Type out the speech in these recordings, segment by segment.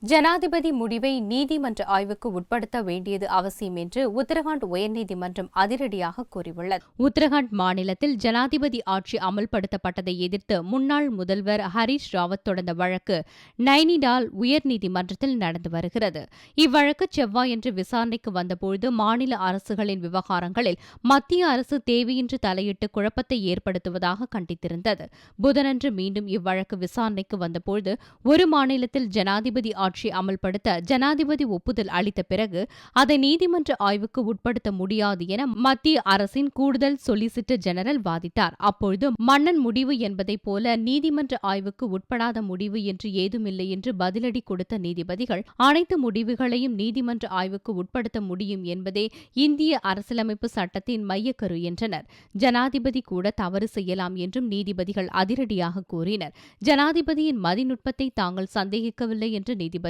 ஜனாதிபதி முடிவை நீதிமன்ற ஆய்வுக்கு உட்படுத்த வேண்டியது அவசியம் என்று உத்தரகாண்ட் உயர்நீதிமன்றம் அதிரடியாக கூறியுள்ளது. உத்தரகாண்ட் மாநிலத்தில் ஜனாதிபதி ஆட்சி அமல்படுத்தப்பட்டதை எதிர்த்து முன்னாள் முதல்வர் ஹரீஷ் ராவத் தொடர்ந்த வழக்கு நைனிடால் உயர்நீதிமன்றத்தில் நடந்து வருகிறது. இவ்வழக்கு செவ்வாயன்று விசாரணைக்கு வந்தபோது மாநில அரசுகளின் விவகாரங்களில் மத்திய அரசு தேவையின்றி தலையிட்டு குழப்பத்தை ஏற்படுத்துவதாக கண்டித்திருந்தது. புதனன்று மீண்டும் இவ்வழக்கு விசாரணைக்கு வந்தபோது ஒரு மாநிலத்தில் ஜனாதிபதி ஆட்சி அமல்படுத்த ஜனாதிபதி ஒப்புதல் அளித்த பிறகு அதை நீதிமன்ற ஆய்வுக்கு உட்படுத்த முடியாது என மத்திய அரசின் கூடுதல் சொலிசிட்டர் ஜெனரல் வாதிட்டார். அப்பொழுது மன்னன் முடிவு என்பதைப் போல நீதிமன்ற ஆய்வுக்கு உட்படாத முடிவு என்று ஏதுமில்லை என்று பதிலடி கொடுத்த நீதிபதிகள் அனைத்து முடிவுகளையும் நீதிமன்ற ஆய்வுக்கு உட்படுத்த முடியும் என்பதே இந்திய அரசியலமைப்பு சட்டத்தின் மையக்கரு என்றனர். ஜனாதிபதி கூட தவறு செய்யலாம் என்றும் நீதிபதிகள் அதிரடியாக கூறினர். ஜனாதிபதியின் மதிநுட்பத்தை தாங்கள் சந்தேகிக்கவில்லை என்று நீதிபதிகள்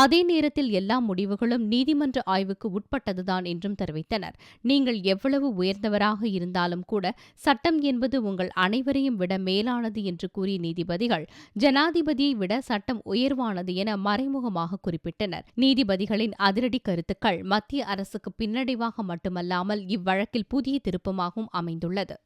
அதே நேரத்தில் எல்லா முடிவுகளும் நீதிமன்ற ஆய்வுக்கு உட்பட்டதுதான் என்றும் தெரிவித்தனர். நீங்கள் எவ்வளவு உயர்ந்தவராக இருந்தாலும் கூட சட்டம் என்பது உங்கள் அனைவரையும் விட மேலானது என்று கூறிய நீதிபதிகள் ஜனாதிபதியை விட சட்டம் உயர்வானது என மறைமுகமாக குறிப்பிட்டனர். நீதிபதிகளின் அதிரடி கருத்துக்கள் மத்திய அரசுக்கு பின்னடைவாக மட்டுமல்லாமல் இவ்வழக்கில் புதிய திருப்பமாகவும் அமைந்துள்ளது.